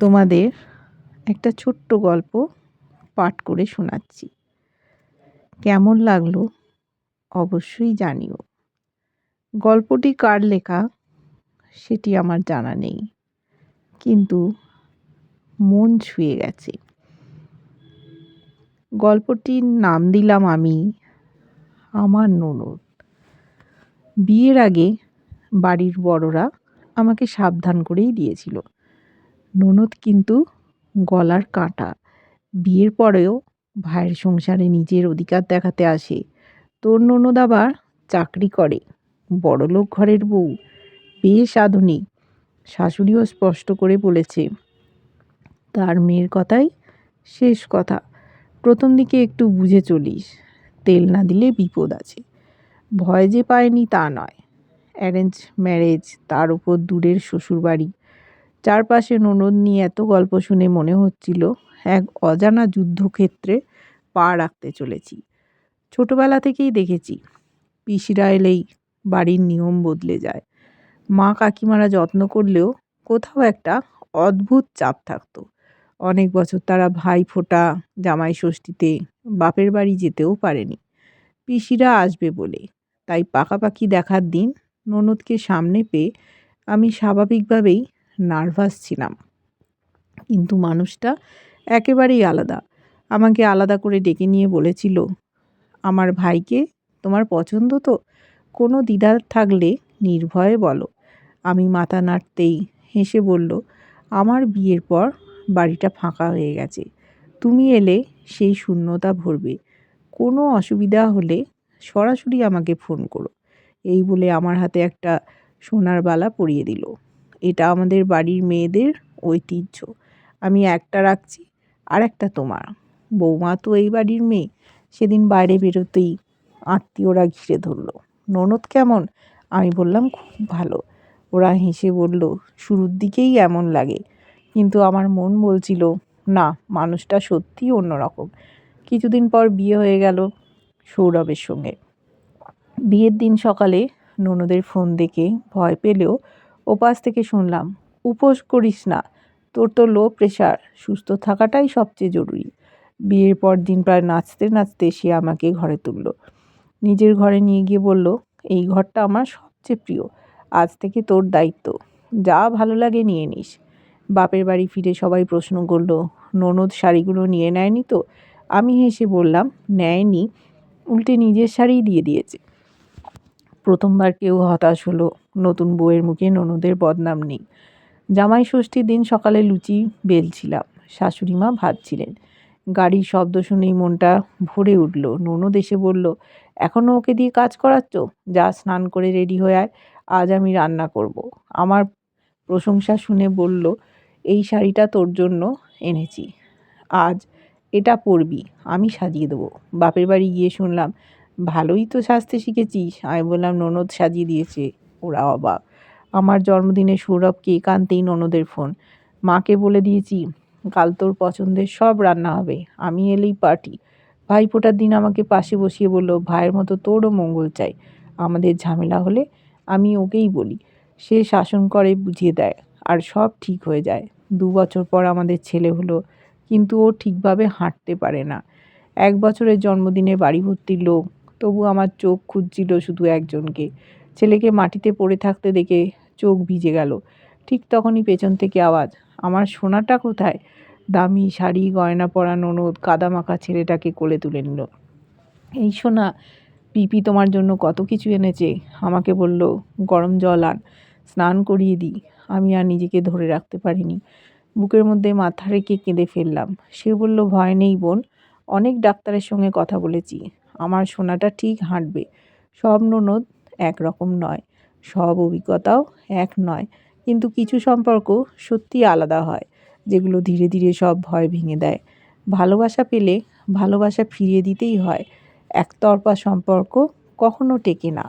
তোমাদের একটা ছোট্ট গল্প পাঠ করে শোনাচ্ছি। কেমন লাগলো অবশ্যই জানিও। গল্পটি কার লেখা সেটি আমার জানা নেই, কিন্তু মন ছুঁয়ে গেছে। গল্পটির নাম দিলাম আমি আমার ননদ। বিয়ের আগে বাড়ির বড়রা আমাকে সাবধান করেই দিয়েছিল, ননদ কিন্তু গলার কাঁটা। বিয়ের পরেও ভাইয়ের সংসারে নিজের অধিকার দেখাতে আসে। তোর ননদ আবার চাকরি করে, বড়লোক ঘরের বউ, বেশ আধুনিক। শাশুড়িও স্পষ্ট করে বলেছে তার মেয়ের কথাই শেষ কথা। প্রথম দিকে একটু বুঝে চলিস, তেল না দিলে বিপদ আছে। ভয় যে পায়নি তা নয়, অ্যারেঞ্জ ম্যারেজ, তার উপর দূরের শ্বশুরবাড়ি। চারপাশে ননদ নিয়ে এত গল্প শুনে মনে হচ্ছিল এক অজানা যুদ্ধক্ষেত্রে পা রাখতে চলেছি। ছোটবেলা থেকেই দেখেছি পিসিরা এলেই বাড়ির নিয়ম বদলে যায়। মা কাকিমারা যত্ন করলেও কোথাও একটা অদ্ভুত চাপ থাকতো। অনেক বছর তারা ভাই ফোঁটা, জামাই ষষ্ঠীতে বাপের বাড়ি যেতেও পারেনি পিসিরা আসবে বলে। তাই পাকাপাকি দেখার দিন ননদকে সামনে পেয়ে আমি স্বাভাবিকভাবেই নার্ভাস ছিলাম। কিন্তু মানুষটা একেবারেই আলাদা। আমাকে আলাদা করে ডেকে নিয়ে বলেছিল, আমার ভাইকে তোমার পছন্দ তো? কোনো দ্বিধা থাকলে নির্ভয়ে বলো। আমি মাথা নাড়তেই হেসে বলল, আমার বিয়ের পর বাড়িটা ফাঁকা হয়ে গেছে, তুমি এলে সেই শূন্যতা ভরবে। কোনো অসুবিধা হলে সরাসরি আমাকে ফোন করো। এই বলে আমার হাতে একটা সোনার বালা পরিয়ে দিল। এটা আমাদের বাড়ির মেয়েদের ঐতিহ্য। আমি একটা রাখছি, আর একটা তোমার। বৌমা তো এই বাড়ির মেয়ে। সেদিন বাইরে বেরোতেই আত্মীয়রা ঘিরে ধরল। ননদ কেমন? আমি বললাম, খুব ভালো। ওরা হেসে বলল, শুরুর দিকেই এমন লাগে, কিন্তু আমার মন বলছিল না, মানুষটা সত্যিই অন্যরকম। কিছুদিন পর বিয়ে হয়ে গেল সৌরভের সঙ্গে। বিয়ের দিন সকালে ননদের ফোন দেখে ভয় পেলেও ওপাশ থেকে শুনলাম, উপোস করিস না, তোর তো লো প্রেশার, সুস্থ থাকাটাই সবচেয়ে জরুরি। বিয়ের পর দিন প্রায় নাচতে নাচতে সে আমাকে ঘরে তুলল। নিজের ঘরে নিয়ে গিয়ে বলল, এই ঘরটা আমার সবচেয়ে প্রিয়, আজ থেকে তোর দায়িত্ব, যা ভালো লাগে নিয়ে নিস। বাপের বাড়ি ফিরে সবাই প্রশ্ন করল, ননদ শাড়িগুলো নিয়ে নেয়নি তো? আমি হেসে বললাম, নেয়নি, উল্টে নিজের শাড়িই দিয়ে দিয়েছে। প্রথমবার কেউ হতাশ হলো, নতুন বউয়ের মুখে ননদের বদনাম নেই। জামাই ষষ্ঠীর দিন সকালে লুচি বেলছিলাম, শাশুড়ি মা ভাজছিলেন। গাড়ির শব্দ শুনেই মনটা ভরে উঠল। ননদ এসে বলল, এখনও ওকে দিয়ে কাজ করাচ্ছ? যা, স্নান করে রেডি হয়ে আয়, আজ আমি রান্না করব। আমার প্রশংসা শুনে বলল, এই শাড়িটা তোর জন্য এনেছি, আজ এটা পরবি, আমি সাজিয়ে দেবো। বাপের বাড়ি গিয়ে শুনলাম, ভালোই তো সাজতে শিখেছিস। আমি বললাম, ননদ সাজিয়ে দিয়েছে। ওরা অবাক। আমার জন্মদিনে সৌরভ কেক আনতেই ননদের ফোন। মাকে বলে দিয়েছি কাল তোর পছন্দের সব রান্না হবে, আমি এলেই পার্টি। ভাইফোঁটার দিন আমাকে পাশে বসিয়ে বলল, ভাইয়ের মতো তোরও মঙ্গল চাই। আমাদের ঝামেলা হলে আমি ওকেই বলি, সে শাসন করে, বুঝিয়ে দেয়, আর সব ঠিক হয়ে যায়। 2 বছর পর আমাদের ছেলে হলো, কিন্তু ও ঠিকভাবে হাঁটতে পারে না। 1 বছরের জন্মদিনে বাড়ি ভর্তি লোক, তবু আমার চোখ খুঁজছিল শুধু একজনকে। ছেলেকে মাটিতে পড়ে থাকতে দেখে চোখ ভিজে গেল। ঠিক তখনই পেছন থেকে আওয়াজ, আমার সোনাটা কোথায়? দামি শাড়ি গয়না পরা ননদ কাদামাখা ছেলেটাকে কোলে তুলে নিল। এই সোনা, পিপি তোমার জন্য কত কিছু এনেছে। আমাকে বলল, গরম জল আন, স্নান করিয়ে দিই। আমি আর নিজেকে ধরে রাখতে পারিনি, বুকের মধ্যে মাথা রেখে কেঁদে ফেললাম। সে বলল, ভয় নেই বোন, অনেক ডাক্তারের সঙ্গে কথা বলেছি, আমার সোনাটা ঠিক হাঁটবে। সব ননদ একরকম নয়, সব অভিজ্ঞতাও এক নয়, কিন্তু কিছু সম্পর্ক সত্যি আলাদা হয়, যেগুলো ধীরে ধীরে সব ভয় ভেঙে দেয়। ভালোবাসা পেলে ভালোবাসা ফিরিয়ে দিতেই হয়, একতরফা সম্পর্ক কখনো টেকে না।